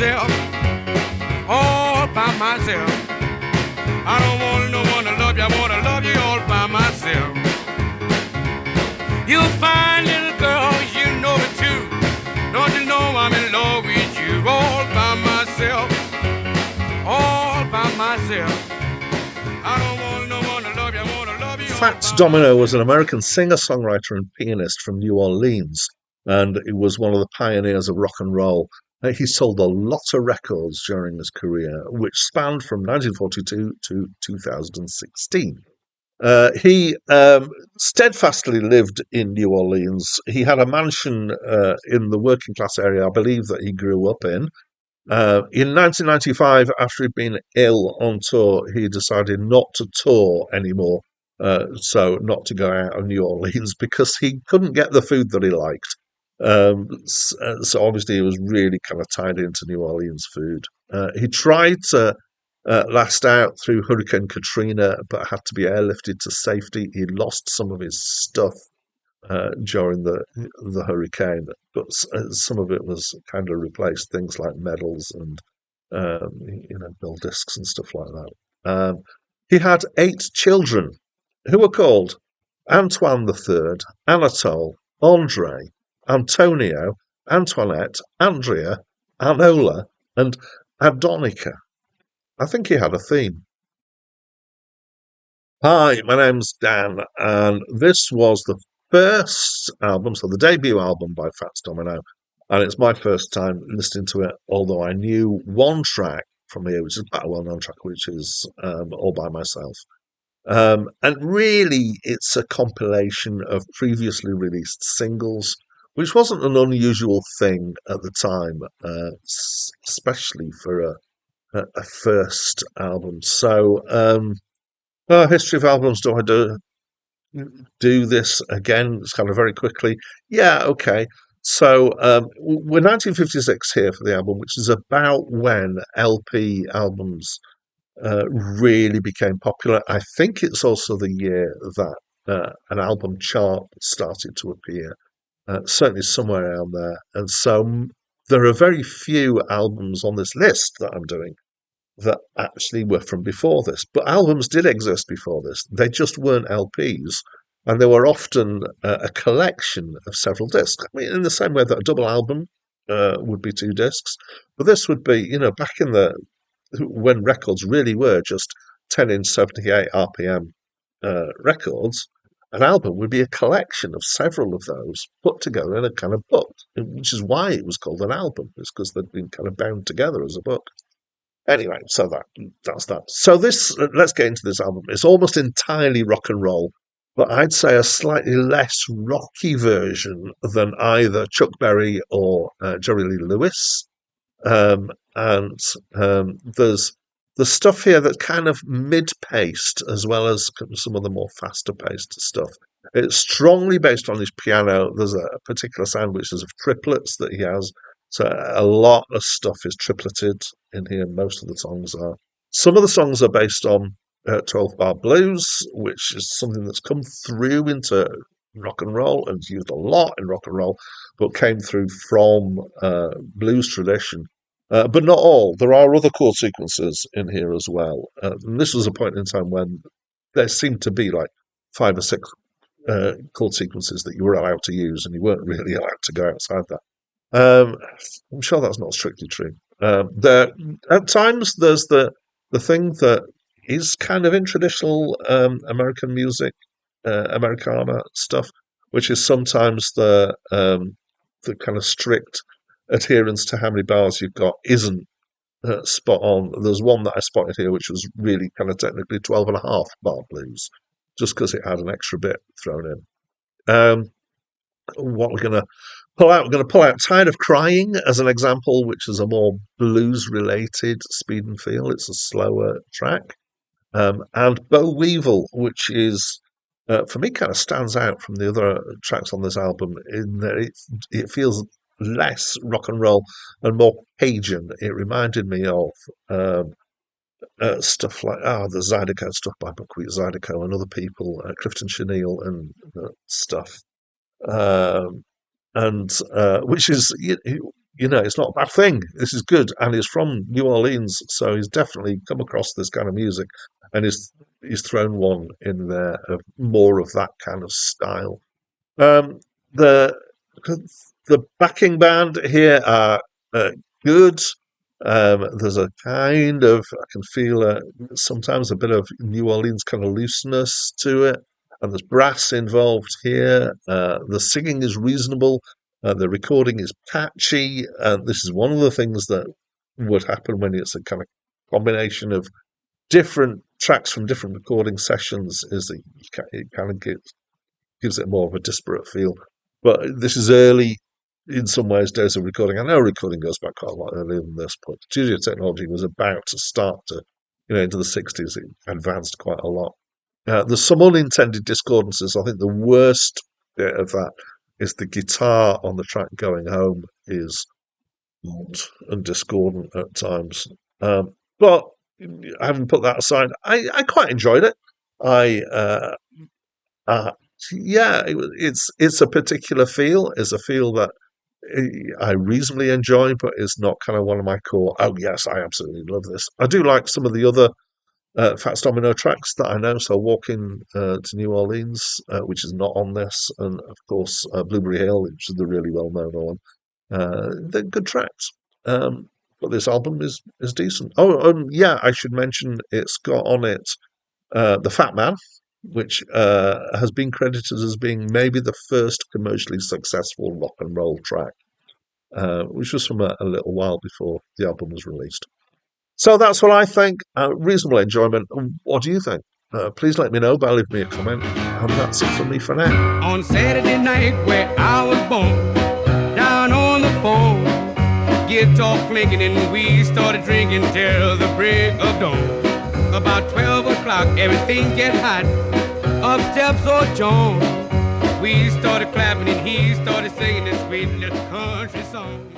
myself, all by myself. I don't want no one to love you, I want to love you all by myself. You fine little girl, you know it too. Don't you know I'm in love with you all by myself, all by myself. I don't want no one to love you, I want to love you all Fats by Domino was myself. an American singer, songwriter, and pianist from New Orleans, and he was one of the pioneers of rock and roll. He sold a lot of records during his career, which spanned from 1942 to 2016. He steadfastly lived in New Orleans. He had a mansion in the working class area, I believe, that he grew up in. In 1995, after he'd been ill on tour, he decided not to tour anymore. So not to go out of New Orleans because he couldn't get the food that he liked. So obviously he was really kind of tied into New Orleans food. He tried to last out through Hurricane Katrina, but had to be airlifted to safety. He lost some of his stuff during the hurricane, but some of it was kind of replaced, things like medals and gold discs and stuff like that. He had 8 children who were called Antoine the Third, Anatole, Andre, Antonio, Antoinette, Andrea, Anola, and Adonica. I think he had a theme. Hi, my name's Dan, and this was the first album, so the debut album by Fats Domino, and it's my first time listening to it, although I knew one track from here, which is quite a well-known track, which is All By Myself. And really, it's a compilation of previously released singles, which wasn't an unusual thing at the time, especially for a first album. So, history of albums. Do I do this again? It's kind of very quickly. Yeah, okay. So we're 1956 here for the album, which is about when LP albums really became popular. I think it's also the year that an album chart started to appear, certainly somewhere around there. And so there are very few albums on this list that I'm doing that actually were from before this. But albums did exist before this. They just weren't LPs. And they were often a collection of several discs. I mean, in the same way that a double album would be 2 discs. But this would be, back in the when records really were just 10-inch 78 RPM records, an album would be a collection of several of those put together in a kind of book, which is why it was called an album. It's because they'd been kind of bound together as a book. Anyway, so that's that. So this, let's get into this album. It's almost entirely rock and roll, but I'd say a slightly less rocky version than either Chuck Berry or Jerry Lee Lewis. And there's the stuff here that's kind of mid-paced as well as some of the more faster-paced stuff. It's strongly based on his piano. There's a particular sound which is of triplets that he has. So a lot of stuff is tripleted in here. Most of the songs are. Some of the songs are based on 12-bar blues, which is something that's come through into rock and roll and used a lot in rock and roll, but came through from blues tradition. But not all. There are other chord sequences in here as well. And this was a point in time when there seemed to be like 5 or 6 chord sequences that you were allowed to use, and you weren't really allowed to go outside that. I'm sure that's not strictly true. There, at times, there's the thing that is kind of in traditional American music, Americana stuff, which is sometimes the kind of strict adherence to how many bars you've got isn't spot on. There's one that I spotted here, which was really kind of technically 12.5 bar blues, just because it had an extra bit thrown in. What we're going to pull out, we're going to pull out Tired of Crying as an example, which is a more blues related speed and feel. It's a slower track. And Bow Weevil, which is for me kind of stands out from the other tracks on this album in that it feels less rock and roll and more Cajun. It reminded me of stuff like the Zydeco stuff by Buckwheat Zydeco and other people, Clifton Cheniel and stuff. And which is it's not a bad thing. This is good, and he's from New Orleans, so he's definitely come across this kind of music, and he's thrown one in there of more of that kind of style. Um, the the backing band here are good. There's a kind of I can feel sometimes a bit of New Orleans kind of looseness to it, and there's brass involved here. The singing is reasonable. The recording is patchy, and this is one of the things that would happen when it's a kind of combination of different tracks from different recording sessions. Is that it kind of gives it more of a disparate feel. But this is early in some ways, days of recording. I know recording goes back quite a lot earlier than this, but studio technology was about to start to, into the 60s. It advanced quite a lot. There's some unintended discordances. I think the worst bit of that is the guitar on the track Going Home is odd and discordant at times. But having put that aside, I quite enjoyed it. I yeah, it's a particular feel. It's a feel that I reasonably enjoy, but it's not kind of one of my core. Oh yes, I absolutely love this. I do like some of the other Fats Domino tracks that I know. So Walking to New Orleans, which is not on this, and of course Blueberry Hill, which is the really well known one. They're good tracks. But this album is decent. Oh, yeah, I should mention it's got on it The Fat Man, which has been credited as being maybe the first commercially successful rock and roll track, which was from a little while before the album was released. So that's what I think. Reasonable enjoyment. What do you think? Please let me know by leaving me a comment. And that's it from me for now. On Saturday night where I was born, down on the phone, guitar clinking and we started drinking till the break of dawn. About 12 o'clock, everything get hot. Up steps or John. We started clapping and he started singing this sweet little country song.